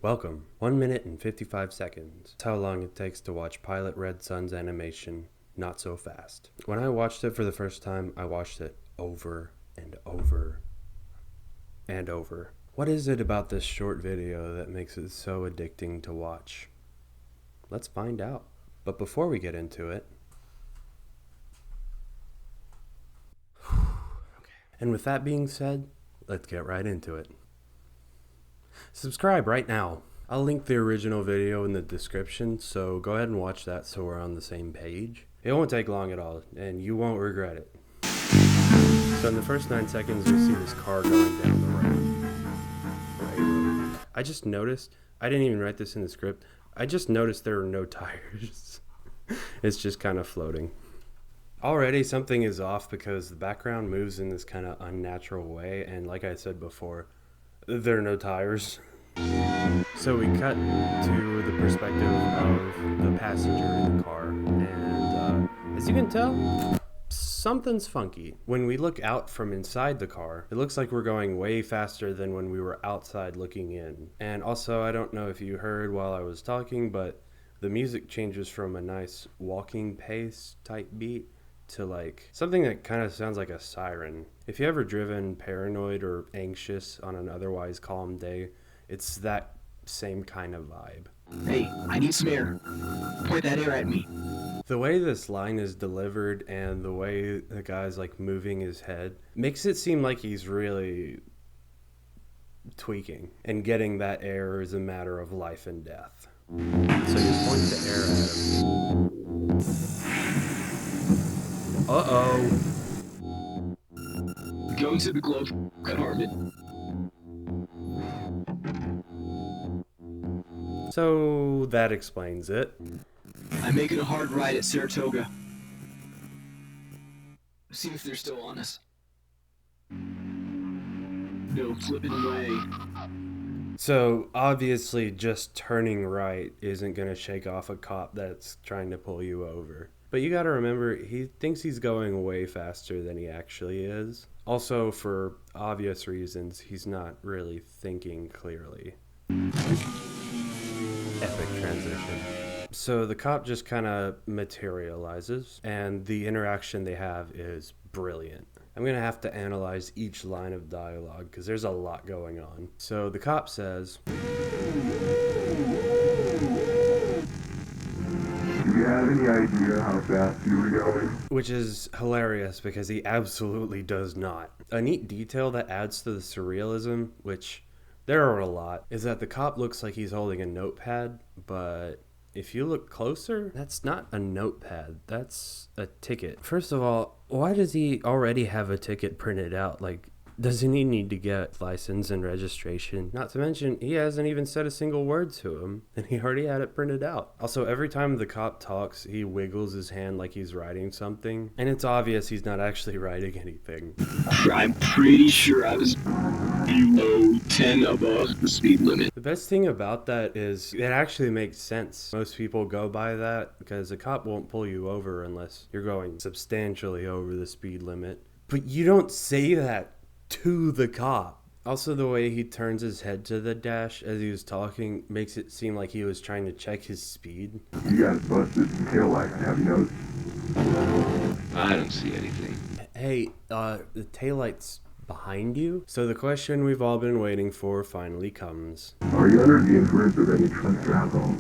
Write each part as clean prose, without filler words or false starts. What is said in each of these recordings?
Welcome. 1 minute and 55 seconds. That's how long it takes to watch Pilot Red Sun's animation, Not So Fast. When I watched it for the first time, I watched it over and over and over. What is it about this short video that makes it so addicting to watch? Let's find out. But before we get into it, and with that being said, let's get right into it. Subscribe right now. I'll link the original video in the description, so go ahead and watch that so we're on the same page. It won't take long at all, and you won't regret it. So in the first 9 seconds, we see this car going down the road. I just noticed, I didn't even write this in the script, I just noticed there are no tires. It's just kind of floating. Already something is off because the background moves in this kind of unnatural way, and like I said before, there are no tires. So we cut to the perspective of the passenger in the car, and as you can tell, something's funky. When we look out from inside the car, it looks like we're going way faster than when we were outside looking in. And also, I don't know if you heard while I was talking, but the music changes from a nice walking pace type beat to like something that kind of sounds like a siren. If you ever driven paranoid or anxious on an otherwise calm day, it's that same kind of vibe. Hey, I need some air. Point that air at me. The way this line is delivered and the way the guy's like moving his head makes it seem like he's really tweaking, and getting that air is a matter of life and death. So you point the air at him. Uh-oh. Go to the glove compartment. So that explains it. I'm making a hard right at Saratoga. See if they're still on us. No flipping away. So obviously just turning right isn't going to shake off a cop that's trying to pull you over. But you got to remember, he thinks he's going way faster than he actually is. Also, for obvious reasons, he's not really thinking clearly. Epic transition. So the cop just kind of materializes, and the interaction they have is brilliant. I'm going to have to analyze each line of dialogue because there's a lot going on. So the cop says, "Do you have any idea how fast you were going?" Which is hilarious because he absolutely does not. A neat detail that adds to the surrealism, which there are a lot, is that the cop looks like he's holding a notepad, but if you look closer, that's not a notepad, that's a ticket. First of all, why does he already have a ticket printed out? Like, doesn't he need to get license and registration? Not to mention, he hasn't even said a single word to him, and he already had it printed out. Also, every time the cop talks, he wiggles his hand like he's writing something, and it's obvious he's not actually writing anything. I'm pretty sure I was below 10 above the speed limit. The best thing about that is it actually makes sense. Most people go by that because a cop won't pull you over unless you're going substantially over the speed limit. But you don't say that to the cop. Also, the way he turns his head to the dash as he was talking makes it seem like he was trying to check his speed. You guys busted some taillights, have you noticed? I don't see anything. Hey, the taillight's behind you? So the question we've all been waiting for finally comes. Are you under the influence of any drugs or alcohol?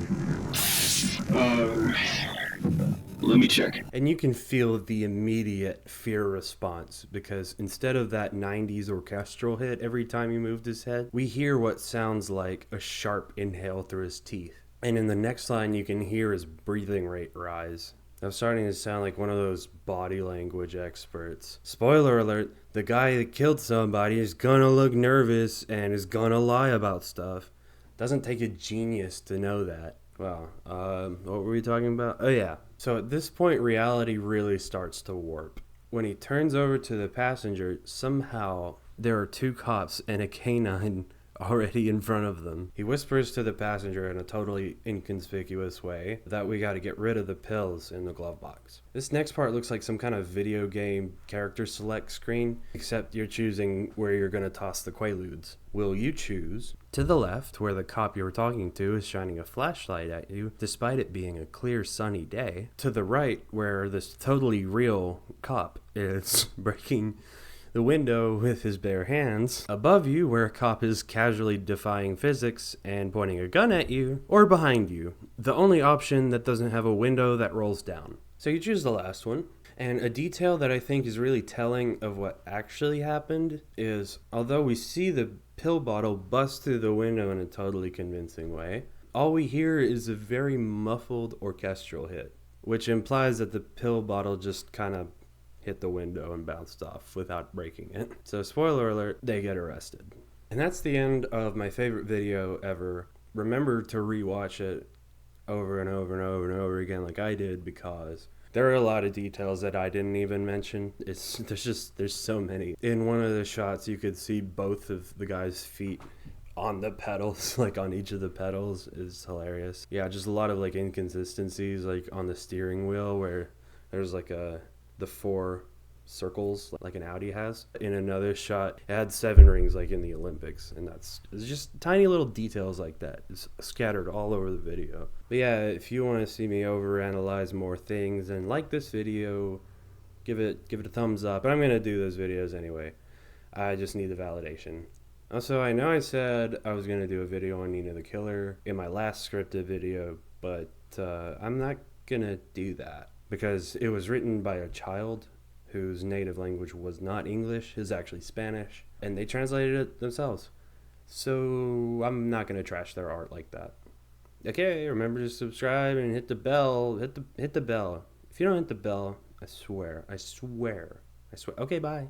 Let me check. And you can feel the immediate fear response because instead of that 90s orchestral hit every time he moved his head, we hear what sounds like a sharp inhale through his teeth. And in the next line, you can hear his breathing rate rise. I'm starting to sound like one of those body language experts. Spoiler alert, the guy that killed somebody is gonna look nervous and is gonna lie about stuff. Doesn't take a genius to know that. Wow, what were we talking about? Oh yeah. So at this point, reality really starts to warp. When he turns over to the passenger, somehow there are 2 cops and a canine already in front of them. He whispers to the passenger in a totally inconspicuous way that we got to get rid of the pills in the glove box. This next part looks like some kind of video game character select screen, except you're choosing where you're going to toss the Quaaludes. Will you choose To the left, where the cop you were talking to is shining a flashlight at you, despite it being a clear sunny day. To the right, where this totally real cop is breaking the window with his bare hands. Above you, where a cop is casually defying physics and pointing a gun at you. Or behind you, the only option that doesn't have a window that rolls down. So you choose the last one. And a detail that I think is really telling of what actually happened is, although we see the pill bottle bust through the window in a totally convincing way, all we hear is a very muffled orchestral hit, which implies that the pill bottle just kind of hit the window and bounced off without breaking it. So spoiler alert, they get arrested. And that's the end of my favorite video ever. Remember to rewatch it over and over and over and over again like I did, because there are a lot of details that I didn't even mention. There's so many. In one of the shots, you could see both of the guy's feet on the pedals, like on each of the pedals. Is hilarious. Yeah, just a lot of like inconsistencies, like on the steering wheel where there's like the 4 circles like an Audi has. In another shot, it had 7 rings like in the Olympics, and it's just tiny little details like that. It's scattered all over the video. But yeah, if you want to see me overanalyze more things and like this video, give it a thumbs up. But I'm gonna do those videos anyway. I just need the validation. Also, I know I said I was gonna do a video on Nina the Killer in my last scripted video, but I'm not gonna do that because it was written by a child whose native language was not English, is actually Spanish, and they translated it themselves. So I'm not gonna trash their art like that. Okay, remember to subscribe and hit the bell. Hit the bell. If you don't hit the bell, I swear. Okay, bye.